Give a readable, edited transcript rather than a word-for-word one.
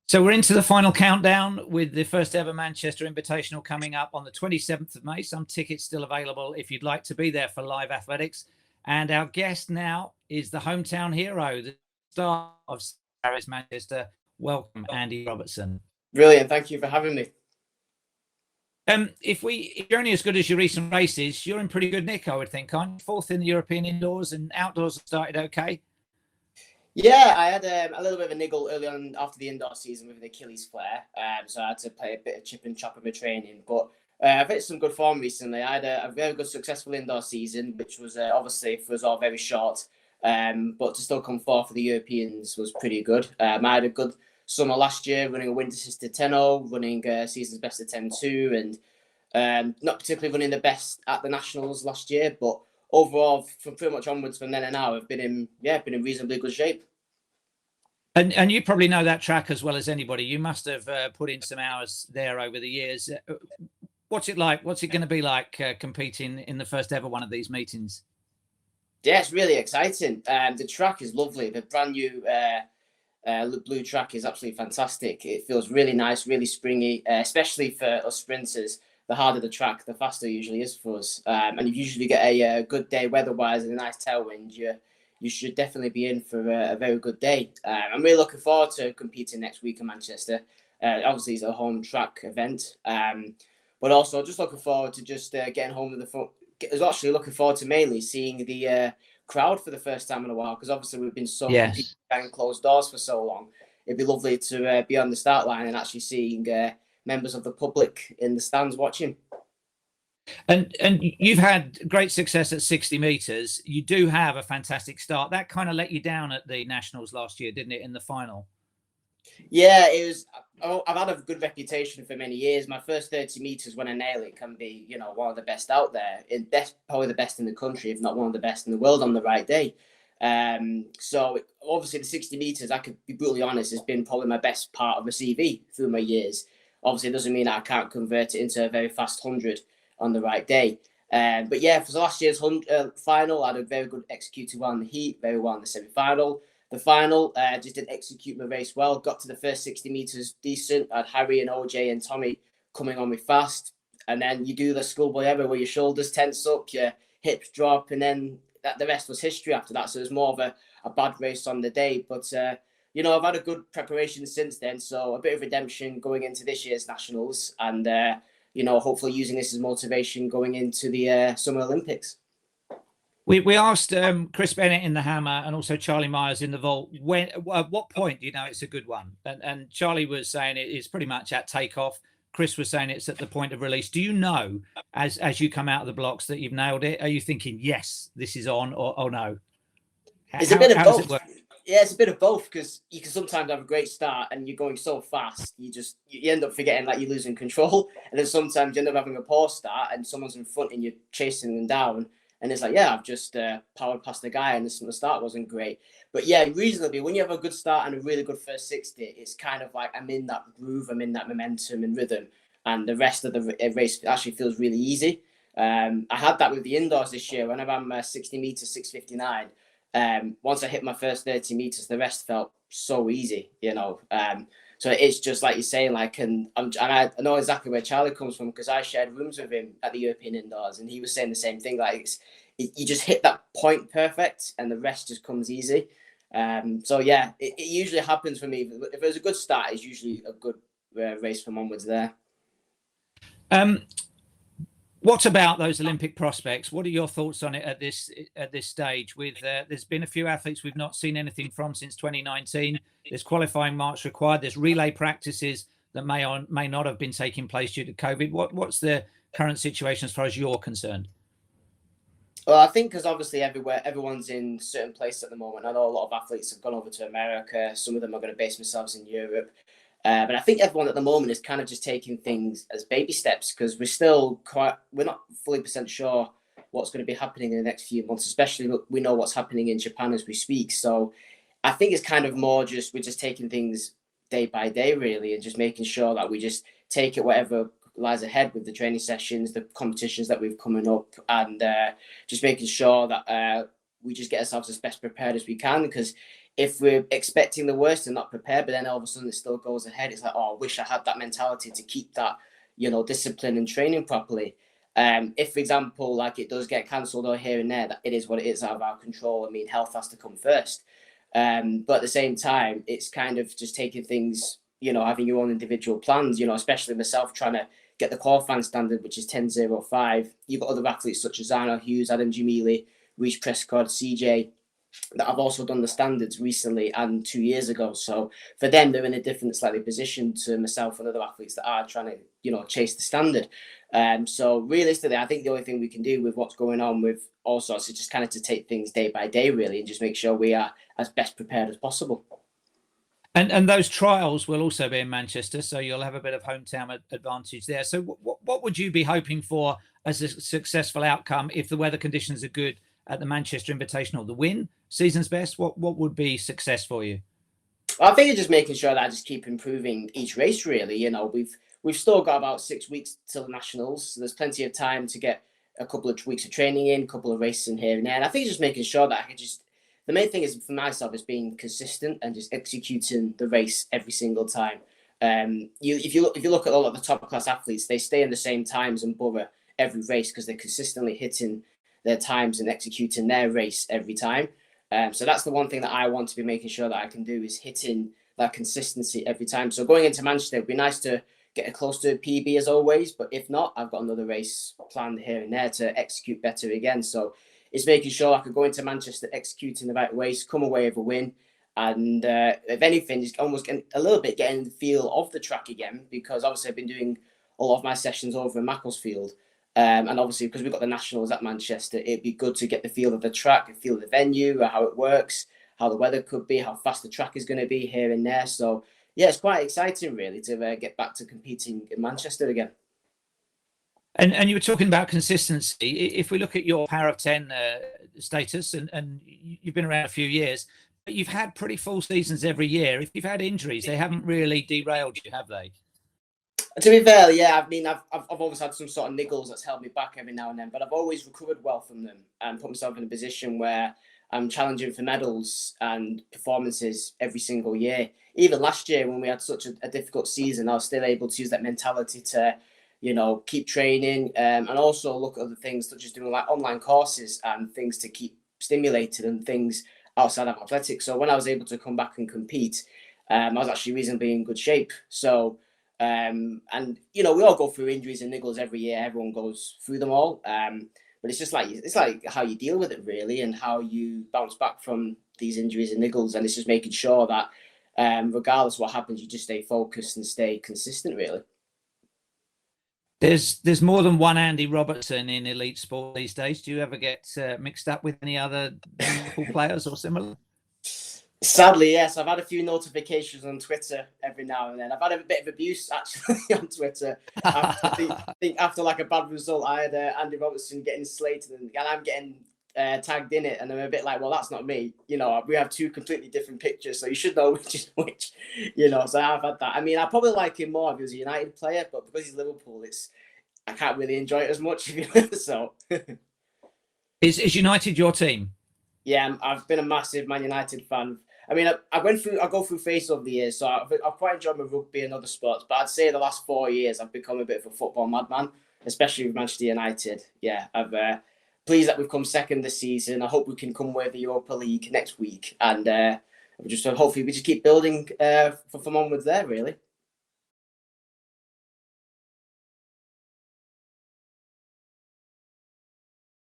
So we're into the final countdown with the first ever Manchester Invitational coming up on the 27th of May. Some tickets still available if you'd like to be there for live athletics. And our guest now is the hometown hero, the star of Paris Manchester. Welcome, Andy Robertson. Brilliant. Thank you for having me. If you're only as good as your recent races, you're in pretty good nick, I would think, aren't you? Fourth in the European indoors, and outdoors started okay. Yeah, I had a little bit of a niggle early on after the indoor season with an Achilles flare, so I had to play a bit of chip and chop in my training. But I've hit some good form recently. I had a very good, successful indoor season, which was obviously for us all very short. But to still come fourth for the Europeans was pretty good. I had a good summer last year, running a winter assisted 10.0, running season's best of 10.2, and not particularly running the best at the nationals last year, but overall, from pretty much onwards from then and now, I've been in reasonably good shape. And you probably know that track as well as anybody. You must have put in some hours there over the years. What's it like? What's it going to be like competing in the first ever one of these meetings? Yeah, it's really exciting. The track is lovely. The brand new blue track is absolutely fantastic. It feels really nice, really springy, especially for us sprinters. The harder the track, the faster it usually is for us. And you usually get a good day weather-wise and a nice tailwind. You should definitely be in for a very good day. I'm really looking forward to competing next week in Manchester. Obviously, it's a home track event, but also just looking forward to just getting home to the front. I was actually looking forward to mainly seeing the crowd for the first time in a while, because obviously we've been so behind closed doors for so long. It'd be lovely to be on the start line and actually seeing members of the public in the stands watching. And you've had great success at 60 meters. You do have a fantastic start. That kind of let you down at the nationals last year, didn't it, in the final? Yeah, it was. I've had a good reputation for many years. My first 30 meters, when I nail it, can be, one of the best out there. Probably the best in the country, if not one of the best in the world on the right day. So obviously the 60 meters, I could be brutally honest, has been probably my best part of my CV through my years. Obviously, it doesn't mean that I can't convert it into a very fast 100 on the right day. But yeah, for the last year's final, I had a very good executed well in the heat, very well in the semi-final. The final, just didn't execute my race well. Got to the first 60 meters decent. I had Harry and OJ and Tommy coming on me fast. And then you do the schoolboy error where your shoulders tense up, your hips drop, and then the rest was history after that. So it was more of a bad race on the day. But, I've had a good preparation since then. So a bit of redemption going into this year's nationals. And, hopefully using this as motivation going into the Summer Olympics. We asked Chris Bennett in the hammer and also Charlie Myers in the vault, at what point do you know it's a good one? And Charlie was saying it is pretty much at takeoff. Chris was saying it's at the point of release. Do you know, as you come out of the blocks, that you've nailed it? Are you thinking, yes, this is on, or oh no? It's a bit of both. Yeah, it's a bit of both, because you can sometimes have a great start and you're going so fast, you end up forgetting that you're losing control. And then sometimes you end up having a poor start and someone's in front and you're chasing them down. And it's like, yeah, I've just powered past the guy and the start wasn't great. But yeah, reasonably, when you have a good start and a really good first 60, it's kind of like I'm in that groove, I'm in that momentum and rhythm. And the rest of the race actually feels really easy. I had that with the indoors this year. When I ran my 60 meters, 6:59, once I hit my first 30 meters, the rest felt so easy, So it's just like you're saying, and I know exactly where Charlie comes from, because I shared rooms with him at the European indoors, and he was saying the same thing. You just hit that point perfect, and the rest just comes easy. So yeah, it usually happens for me. If there's a good start, it's usually a good race from onwards there. What about those Olympic prospects? What are your thoughts on it at this stage? With there's been a few athletes we've not seen anything from since 2019. There's qualifying marks required. There's relay practices that may or may not have been taking place due to COVID. What's the current situation as far as you're concerned? Well, I think because obviously everyone's in certain places at the moment. I know a lot of athletes have gone over to America. Some of them are going to base themselves in Europe. But I think everyone at the moment is kind of just taking things as baby steps, because we're not fully % sure what's going to be happening in the next few months, especially we know what's happening in Japan as we speak. So I think it's kind of more we're just taking things day by day, really, and just making sure that we just take it whatever lies ahead with the training sessions, the competitions that we've coming up, and just making sure that we just get ourselves as best prepared as we can, because if we're expecting the worst and not prepared, but then all of a sudden it still goes ahead, it's like, oh, I wish I had that mentality to keep that, discipline and training properly. If, for example, like it does get cancelled or here and there, that it is what it is, out of our control. I mean, health has to come first. But at the same time, it's kind of just taking things, having your own individual plans, especially myself trying to get the qualifying standard, which is 10.05. You've got other athletes such as Arno Hughes, Adam Jamili, Reece Prescott, CJ, that have also done the standards recently and 2 years ago. So for them, they're in a different, slightly position to myself and other athletes that are trying to, chase the standard. So realistically, I think the only thing we can do with what's going on with all sorts is just kind of to take things day by day, really, and just make sure we are as best prepared as possible. And those trials will also be in Manchester, so you'll have a bit of hometown advantage there. So what would you be hoping for as a successful outcome if the weather conditions are good at the Manchester Invitational? The win, season's best? What would be success for you? Well, I think it's just making sure that I just keep improving each race, really. We've still got about 6 weeks till the Nationals, so there's plenty of time to get a couple of weeks of training in, a couple of races in here and there. And I think it's just making sure that I can just, the main thing is for myself is being consistent and just executing the race every single time. If you look at all of the top class athletes, they stay in the same times and borough every race because they're consistently hitting their times and executing their race every time. So that's the one thing that I want to be making sure that I can do is hitting that consistency every time. So going into Manchester, it'd be nice to get close to a PB as always, but if not, I've got another race planned here and there to execute better again. So it's making sure I could go into Manchester executing the right ways, come away with a win, and if anything, just almost getting the feel of the track again, because obviously I've been doing a lot of my sessions over in Macclesfield. And obviously, because we've got the Nationals at Manchester, it'd be good to get the feel of the track, the feel of the venue, how it works, how the weather could be, how fast the track is going to be here and there. So, yeah, it's quite exciting, really, to get back to competing in Manchester again. And you were talking about consistency. If we look at your Power of 10 status, and you've been around a few years, but you've had pretty full seasons every year. If you've had injuries, they haven't really derailed you, have they? To be fair, yeah, I mean, I've always had some sort of niggles that's held me back every now and then, but I've always recovered well from them and put myself in a position where I'm challenging for medals and performances every single year. Even last year, when we had such a difficult season, I was still able to use that mentality to, keep training and also look at other things such as doing like online courses and things to keep stimulated and things outside of athletics. So when I was able to come back and compete, I was actually reasonably in good shape. So. And we all go through injuries and niggles every year. Everyone goes through them all. But it's like how you deal with it, really, and how you bounce back from these injuries and niggles. And it's just making sure that regardless of what happens, you just stay focused and stay consistent, really. There's more than one Andy Robertson in elite sport these days. Do you ever get mixed up with any other players or similar? Sadly, yes. I've had a few notifications on Twitter every now and then. I've had a bit of abuse actually on Twitter. I think after like a bad result, I had Andy Robertson getting slated and I'm getting tagged in it, and I'm a bit like, well, that's not me. We have two completely different pictures, so you should know which is which. So I've had that. I mean, I probably like him more if he was a United player, but because he's Liverpool, I can't really enjoy it as much. So is United your team? Yeah, I've been a massive Man United fan. I mean, I go through phases over the years, so I've quite enjoyed my rugby and other sports. But I'd say the last 4 years, I've become a bit of a football madman, especially with Manchester United. Yeah, I'm pleased that we've come second this season. I hope we can come with the Europa League next week, and hopefully we just keep building from onwards there, really.